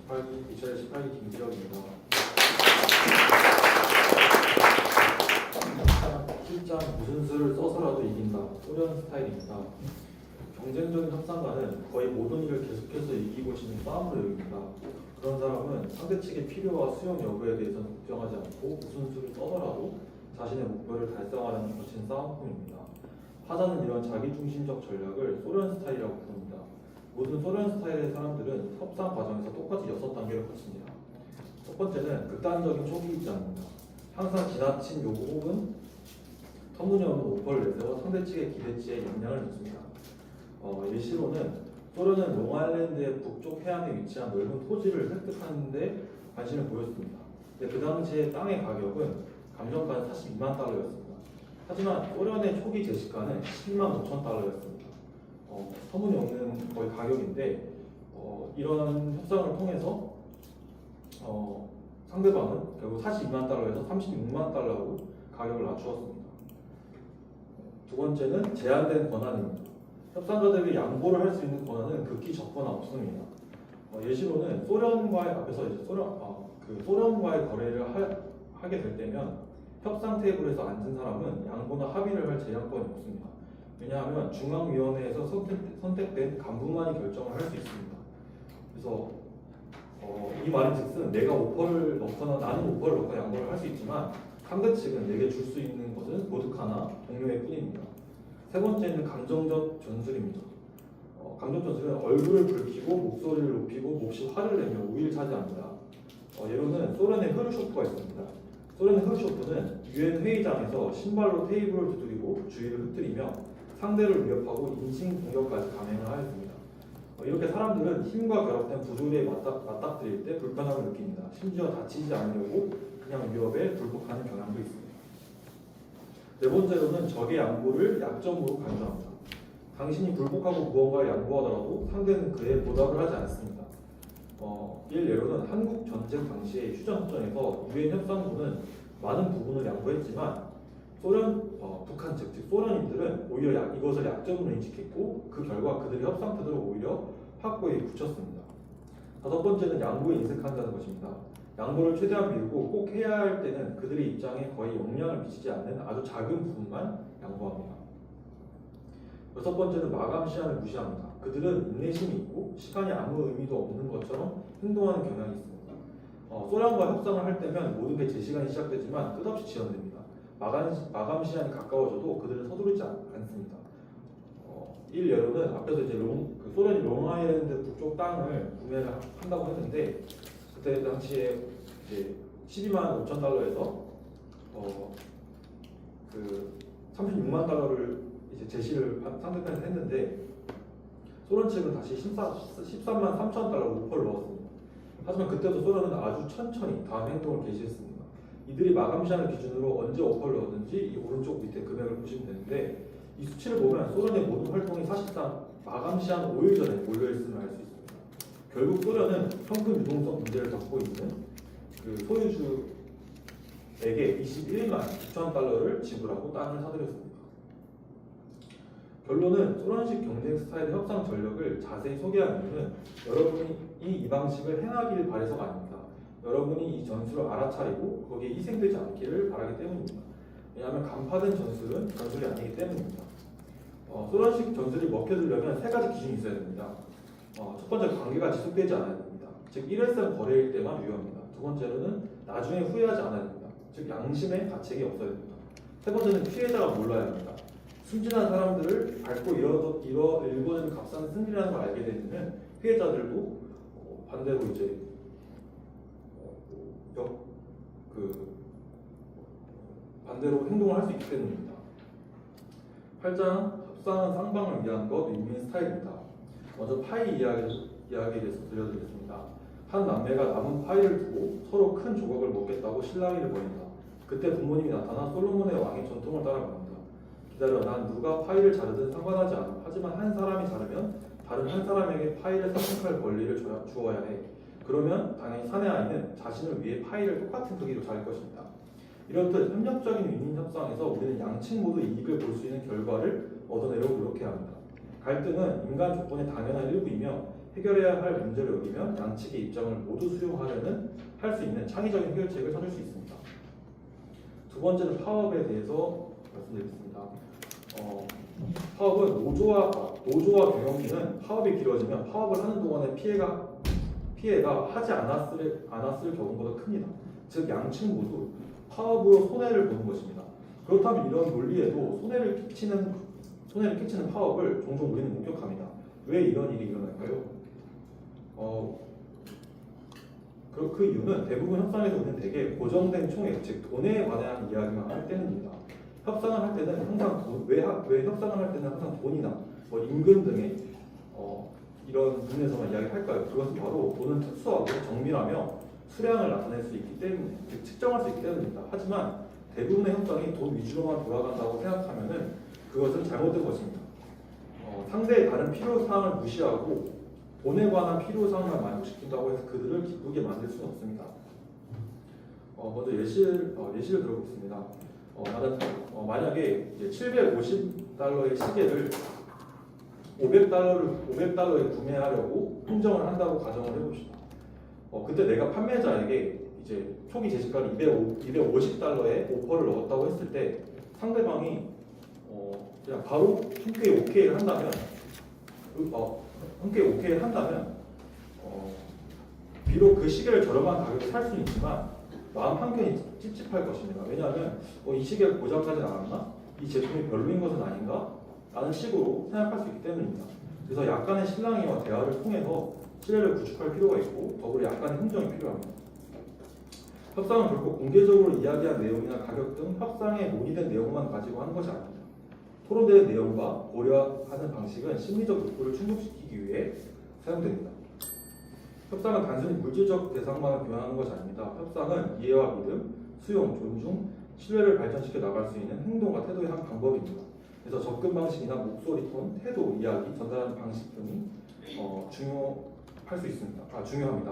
2018기 김기혁입니다. 실장 무슨 수를 써서라도 이긴다. 소련 스타일입니다. 경쟁적인 협상가는 거의 모든 일을 계속해서 이기고 싶은 싸움으로 여깁니다. 그런 사람은 상대 측의 필요와 수용 여부에 대해서는 걱정하지 않고 무슨 수를 써서라도 자신의 목표를 달성하려는 거친 싸움꾼입니다. 파자는 이런 자기중심적 전략을 소련 스타일이라고 부릅니다. 모든 소련 스타일의 사람들은 협상 과정에서 똑같이 6단계를 거칩니다. 첫 번째는 극단적인 초기 입장입니다. 항상 지나친 요구 혹은 터무니없는 오퍼를 내세워 상대 측의 기대치에 영향을 미칩니다. 예시로는 소련은 롱아일랜드의 북쪽 해안에 위치한 넓은 토지를 획득하는 데 관심을 보였습니다. 근데 그 당시에 땅의 가격은 감정가는 42만 달러였습니다. 하지만 소련의 초기 제시가는 10만 5천 달러였습니다. 터무니없는 거의 가격인데 이런 협상을 통해서 상대방은 결국 42만 달러에서 36만 달러로 가격을 낮추었습니다. 두 번째는 제한된 권한입니다. 협상가들이 양보를 할 수 있는 권한은 극히 적거나 없습니다. 예시로는 소련과의 앞에서 이제 소련과의 거래를 하게 될 때면 협상 테이블에서 앉은 사람은 양보나 합의를 할 제한권이 없습니다. 왜냐하면 중앙위원회에서 선택된 간부만이 결정을 할 수 있습니다. 그래서 이 말인즉슨 내가 오퍼를 넣거나 나는 오퍼를 넣거나 양보를 할 수 있지만 상대 측은 내게 줄 수 있는 것은 오직 하나 동료일 뿐입니다. 세 번째는 감정적 전술입니다. 감정 전술은 얼굴을 붉히고 목소리를 높이고 몹시 화를 내며 우위를 차지합니다. 예로는 소련의 흐르쇼프가 있습니다. 소련의 흐르쇼프는 유엔 회의장에서 신발로 테이블을 두드리고 주위를 흩뜨리며 상대를 위협하고 인신 공격까지 감행을 하였습니다. 이렇게 사람들은 힘과 결합된 부조리에 맞닥뜨릴 때 불편함을 느낍니다. 심지어 다치지 않으려고 그냥 위협에 굴복하는 경향도 있습니다. 네 번째로는 적의 양보를 약점으로 간주합니다. 당신이 굴복하고 무언가를 양보하더라도 상대는 그에 보답을 하지 않습니다. 예로는 한국 전쟁 당시의 휴전협정에서 유엔 협상부는 많은 부분을 양보했지만 북한 즉 소련인들은 오히려 이것을 약점으로 인식했고 그 결과 그들의 협상 태도를 오히려 확고히 굳혔습니다. 다섯 번째는 양보에 인색한다는 것입니다. 양보를 최대한 미루고 꼭 해야 할 때는 그들의 입장에 거의 영향을 미치지 않는 아주 작은 부분만 양보합니다. 여섯 번째는 마감 시한을 무시합니다. 그들은 인내심이 있고 시간이 아무 의미도 없는 것처럼 행동하는 경향이 있습니다. 소련과 협상을 할 때면 모든 게 제 시간이 시작되지만 끝없이 지연됩니다. 마감 시한이 가까워져도 그들은 서두르지 않습니다. 일례로는 앞에서 이제 소련이 롱아일랜드 북쪽 땅을 구매를 한다고 했는데 그때 당시에 이제 12만 5천 달러에서 36만 달러를 이제 제시를 상대편에서 했는데 소련 측은 다시 13만 3천 달러로 오퍼를 넣었습니다. 하지만 그때도 소련은 아주 천천히 다음 행동을 개시했습니다. 이들이 마감 시한을 기준으로 언제 오퍼를 넣었는지 이 오른쪽 밑에 금액을 보시면 되는데 이 수치를 보면 소련의 모든 활동이 사실상 마감 시한 5일 전에 몰려있음을 알 수 있습니다. 결국 소련은 현금 유동성 문제를 겪고 있는 그 소유주에게 21만 6천 달러를 지불하고 땅을 사들였습니다. 결론은 소련식 경쟁 스타일의 협상 전략을 자세히 소개한 이유는 여러분이 이 방식을 행하길 바라서가 아닙니다. 여러분이 이 전술을 알아차리고 거기에 희생되지 않기를 바라기 때문입니다. 왜냐하면 간파된 전술은 전술이 아니기 때문입니다. 소련식 전술이 먹혀들려면 세 가지 기준이 있어야 됩니다. 첫 번째, 관계가 지속되지 않아야 됩니다. 즉 일회성 거래일 때만 유효합니다. 두 번째로는 나중에 후회하지 않아야 됩니다. 즉 양심의 가책이 없어야 됩니다. 세 번째는 피해자가 몰라야 합니다. 순진한 사람들을 밟고 일궈내는 값싼 승리라는 걸 알게 되면 피해자들도 반대로 이제 반대로 행동을 할 수 있기 때문입니다. 8장 협상은 쌍방을 위한 것 윈윈 스타일입니다. 먼저 파이 이야기에 대해서 들려드리겠습니다. 한 남매가 남은 파이를 두고 서로 큰 조각을 먹겠다고 실랑이를 벌인다. 그때 부모님이 나타나 솔로몬의 왕의 전통을 따라갑니다. 기다려, 난 누가 파이를 자르든 상관하지 않아. 하지만 한 사람이 자르면 다른 한 사람에게 파이를 선택할 권리를 주어야 해. 그러면 당연히 사내 아이는 자신을 위해 파이를 똑같은 크기로 자를 것입니다. 이렇듯 협력적인 윈윈 협상에서 우리는 양측 모두 이익을 볼 수 있는 결과를 얻어내려고 노력해야 합니다. 갈등은 인간 조건의 당연한 일부이며 해결해야 할 문제를 여기면 양측의 입장을 모두 수용하려는 할 수 있는 창의적인 해결책을 찾을 수 있습니다. 두 번째는 파업에 대해서 말씀드리겠습니다. 파업은 노조와 경영진은 파업이 길어지면 파업을 하는 동안의 피해가 하지 않았을 경우보다 큽니다. 즉 양측 모두 파업으로 손해를 보는 것입니다. 그렇다면 이런 논리에도 손해를 끼치는 파업을 종종 우리는 목격합니다. 왜 이런 일이 일어날까요? 그 이유는 대부분 협상에서 우리는 대개 고정된 총액, 즉 돈에 관한 이야기만 할 때입니다. 협상을 할 때는 항상 왜 협상을 할 때는 항상 돈이나 뭐 임금 등의 이런 부분에서만 이야기할까요? 그것은 바로 돈은 특수하고 정밀하며 수량을 나타낼 수 있기 때문에, 즉 측정할 수 있기 때문입니다. 하지만 대부분의 협상이 돈 위주로만 돌아간다고 생각하면은 그것은 잘못된 것입니다. 상대의 다른 필요사항을 무시하고 돈에 관한 필요사항만 만족시킨다고 해서 그들을 기쁘게 만들 수는 없습니다. 먼저 예시를 들어보겠습니다. 만약에 750달러의 시계를 500달러에 구매하려고 흥정을 한다고 가정을 해봅시다. 그때 내가 판매자에게 이제 초기 제시가를 250달러에 오퍼를 넣었다고 했을 때 상대방이 그냥 바로 흔쾌히 오케이를 한다면 비록 그 시계를 저렴한 가격에 살 수는 있지만 마음 한켠이 찝찝할 것입니다. 왜냐하면 이 시계를 고장까지 나왔나? 이 제품이 별로인 것은 아닌가? 라는 식으로 생각할 수 있기 때문입니다. 그래서 약간의 실랑이와 대화를 통해서 신뢰를 구축할 필요가 있고 더불어 약간의 흥정이 필요합니다. 협상은 결코 공개적으로 이야기한 내용이나 가격 등 협상에 논의된 내용만 가지고 하는 것이 아닙니다. 토론되는 내용과 고려하는 방식은 심리적 욕구를 충족시키기 위해 사용됩니다. 협상은 단순히 물질적 대상만을 교환하는 것이 아닙니다. 협상은 이해와 믿음, 수용, 존중, 신뢰를 발전시켜 나갈 수 있는 행동과 태도의 한 방법입니다. 그래서 접근 방식이나 목소리 톤, 태도, 이야기, 전달하는 방식 등이 중요합니다.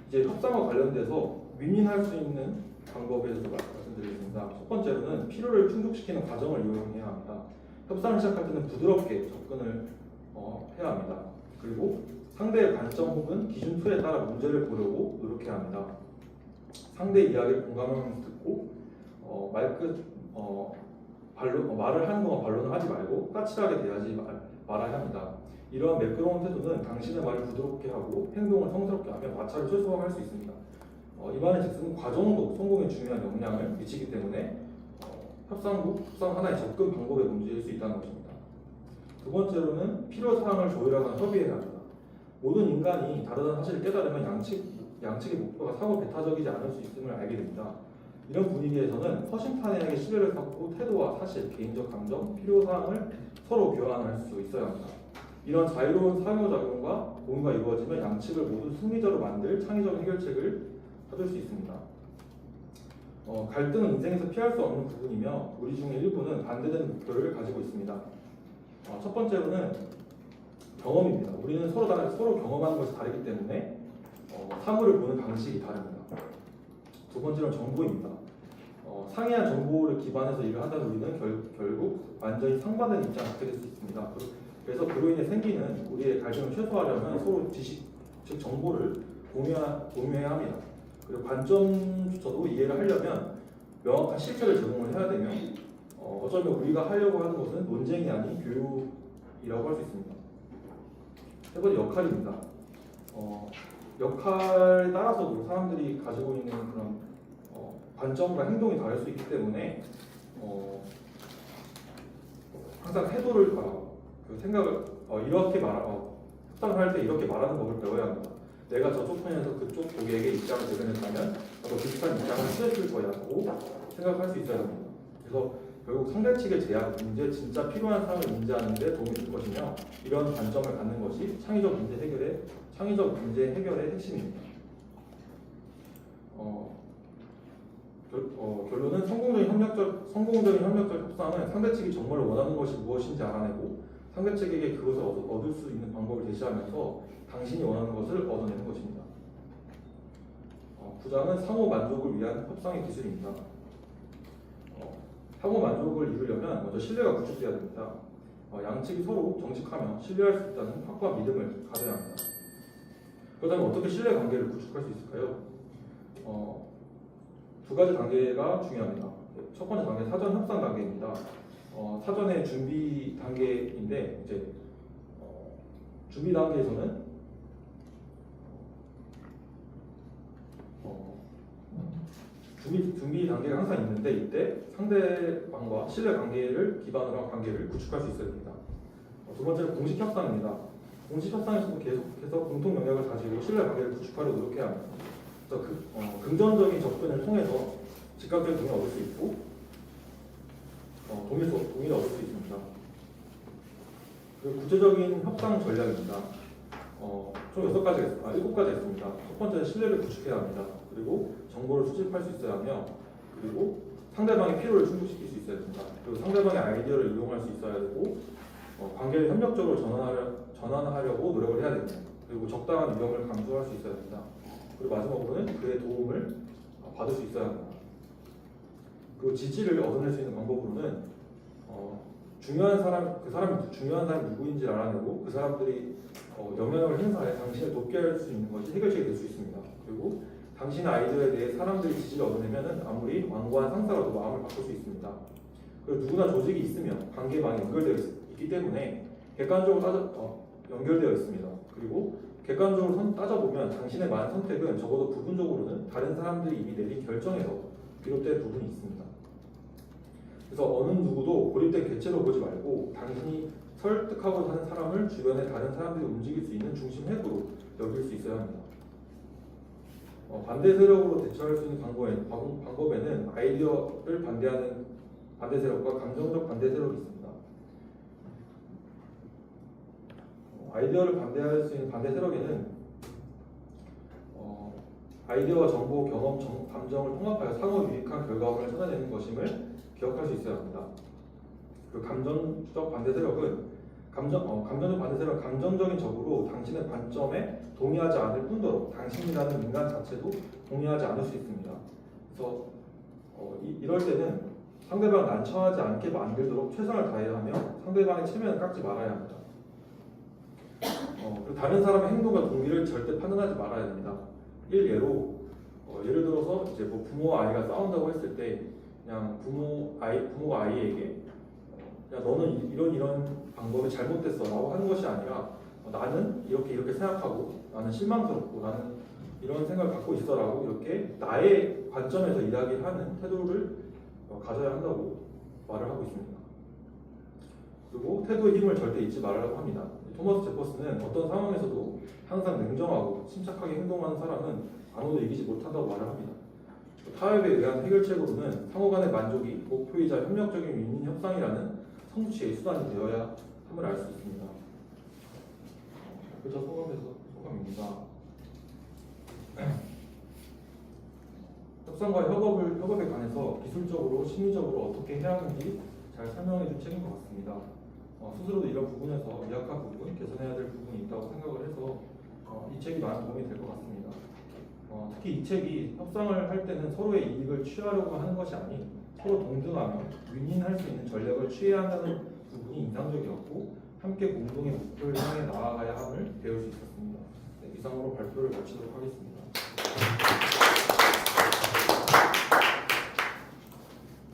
이제 협상과 관련돼서 윈윈할 수 있는 방법에 대해서 말씀드리겠습니다. 첫 번째로는 필요를 충족시키는 과정을 이용해야 합니다. 협상을 시작할 때는 부드럽게 접근을 해야 합니다. 그리고 상대의 관점 혹은 기준 틀에 따라 문제를 보려고 노력해야 합니다. 상대의 이야기를 공감하면서 듣고 말을 하는 동안 반론을 하지 말고 까칠하게 대하지 말아야 합니다. 이러한 매끄러운 태도는 당신의 말을 부드럽게 하고 행동을 성스럽게 하며 마찰을 최소화할 수 있습니다. 이 말의 즉슨 과정도 성공에 중요한 영향을 미치기 때문에 협상 하나의 접근 방법에 문제일 수 있다는 것입니다. 두 번째로는 필요사항을 조율하거나 협의해야 합니다. 모든 인간이 다르다는 사실을 깨달으면 양측의 목표가 상호 배타적이지 않을 수 있음을 알게 됩니다. 이런 분위기에서는 허심탄회하게 신뢰를 갖고 태도와 사실, 개인적 감정, 필요사항을 서로 교환할 수 있어야 합니다. 이런 자유로운 상호작용과 공유가 이루어지면 양측을 모두 승리자로 만들 창의적 해결책을 찾을 수 있습니다. 갈등은 인생에서 피할 수 없는 부분이며 우리 중에 일부는 반대되는 목표를 가지고 있습니다. 첫 번째로는 경험입니다. 우리는 서로 경험하는 것이 다르기 때문에 사물을 보는 방식이 다릅니다. 두 번째로는 정보입니다. 상이한 정보를 기반해서 일을 한다면 우리는 결국 완전히 상반된 입장을 갖게 될 수 있습니다. 그래서 그로 인해 생기는 우리의 갈등을 최소화하려면 서로 지식, 즉 정보를 공유해야 합니다. 그리고 관점조차도 이해를 하려면 명확한 실체를 제공을 해야 되며 어쩌면 우리가 하려고 하는 것은 논쟁이 아닌 교육이라고 할 수 있습니다. 세 번째 역할입니다. 역할에 따라서도 사람들이 가지고 있는 그런 관점과 행동이 다를 수 있기 때문에 항상 태도를 생각을 협상을 할 때 이렇게 말하는 법을 배워야 합니다. 내가 저쪽 편에서 그쪽 고객의 입장을 대변했다면 나도 비슷한 입장을 스트레스를 줘야 하고 생각할 수 있어야 합니다. 그래서 결국 상대 측의 제약, 문제, 진짜 필요한 사항을 인지하는 데 도움이 될 것이며 이런 관점을 갖는 것이 창의적 문제 해결의 핵심입니다. 결론은 성공적인 협력적 협상은 상대 측이 정말 원하는 것이 무엇인지 알아내고 상대 측에게 그것을 얻을 수 있는 방법을 제시하면서 당신이 원하는 것을 얻어내는 것입니다. 9장은 상호 만족을 위한 협상의 기술입니다. 상호 만족을 이루려면 먼저 신뢰가 구축돼야 됩니다. 양측이 서로 정직하며 신뢰할 수 있다는 확고한 믿음을 가져야 합니다. 그렇다면 어떻게 신뢰 관계를 구축할 수 있을까요? 두 가지 단계가 중요합니다. 첫 번째 단계 사전 협상 단계입니다. 사전의 준비 단계인데 이제 준비 단계에서는 준비 단계가 항상 있는데 이때 상대방과 신뢰 관계를 기반으로 한 관계를 구축할 수 있어야 됩니다. 두 번째는 공식 협상입니다. 공식 협상에서도 계속해서 공통 영역을 가지고 신뢰 관계를 구축하려 노력해야 합니다. 그래서 긍정적인 접근을 통해서 즉각적인 동의를 얻을 수 있고 동의를 얻을 수 있습니다. 그리고 구체적인 협상 전략입니다. 총 7가지 있습니다. 첫 번째는 신뢰를 구축해야 합니다. 그리고 정보를 수집할 수 있어야 하며, 그리고 상대방의 필요를 충족시킬 수 있어야 됩니다. 그리고 상대방의 아이디어를 이용할 수 있어야 되고, 관계를 협력적으로 전환하려고 노력을 해야 됩니다. 그리고 적당한 위험을 감수할 수 있어야 됩니다. 그리고 마지막으로는 그의 도움을 받을 수 있어야 합니다. 그리고 지지를 얻어낼 수 있는 방법으로는 그 사람이 중요한 사람이 누구인지 알아내고 그 사람들이 영향을 행사해 당신을 돕게 할 수 있는 것이 해결책이 될 수 있습니다. 그리고 당신의 아이디어에 대해 사람들이 지지를 얻어내면 아무리 완고한 상사라도 마음을 바꿀 수 있습니다. 그리고 누구나 조직이 있으면 관계망이 연결되어 있기 때문에 객관적으로 연결되어 있습니다. 그리고 객관적으로 따져보면 당신의 많은 선택은 적어도 부분적으로는 다른 사람들이 이미 내린 결정에서 비롯된 부분이 있습니다. 그래서 어느 누구도 고립된 객체로 보지 말고 당신이 설득하고 하는 사람을 주변의 다른 사람들이 움직일 수 있는 중심 핵으로 여길 수 있어야 합니다. 반대 세력으로 대처할 수 있는 방법에는 아이디어를 반대하는 반대 세력과 감정적 반대 세력이 있습니다. 아이디어를 반대할 수 있는 반대 세력에는 아이디어와 정보, 경험, 감정을 통합하여 상호 유익한 결과물을 찾아내는 것임을 기억할 수 있어야 합니다. 그 감정적 반대 세력은 감정적 반대 세력은 감정적인 적으로 당신의 관점에 동의하지 않을 뿐더러 당신이라는 인간 자체도 동의하지 않을 수 있습니다. 그래서 이럴 때는 상대방을 난처하지 않게 만들도록 최선을 다해야 하며 상대방의 체면을 깎지 말아야 합니다. 그리고 다른 사람의 행동과 동의를 절대 판단하지 말아야 됩니다. 예를 들어서 이제 뭐 부모와 아이가 싸운다고 했을 때 그냥 부모가 아이에게 야 너는 이런 방법이 잘못됐어라고 하는 것이 아니라 나는 이렇게 생각하고 나는 실망스럽고 나는 이런 생각을 갖고 있어라고 이렇게 나의 관점에서 이야기하는 태도를 가져야 한다고 말을 하고 있습니다. 그리고 태도의 힘을 절대 잊지 말라고 합니다. 토마스 제퍼슨은 어떤 상황에서도 항상 냉정하고 침착하게 행동하는 사람은 아무도 이기지 못한다고 말을 합니다. 타협에 의한 해결책으로는 상호 간의 만족이 목표이자 협력적인 윈윈 협상이라는 성취의 수단이 되어야 함을 알 수 있습니다. 그저 소감입니다. 협상과 협업에 관해서 기술적으로, 심리적으로 어떻게 해야 하는지 잘 설명해 준 책인 것 같습니다. 스스로도 이런 부분에서 미약한 부분, 개선해야 될 부분이 있다고 생각을 해서 이 책이 많은 도움이 될 것 같습니다. 특히 이 책이 협상을 할 때는 서로의 이익을 취하려고 하는 것이 아닌 서로 동등하며 윈윈할 수 있는 전략을 취해야 한다는 부분이 인상적이었고 함께 공동의 목표를 향해 나아가야 함을 배울 수 있었습니다. 네, 이상으로 발표를 마치도록 하겠습니다.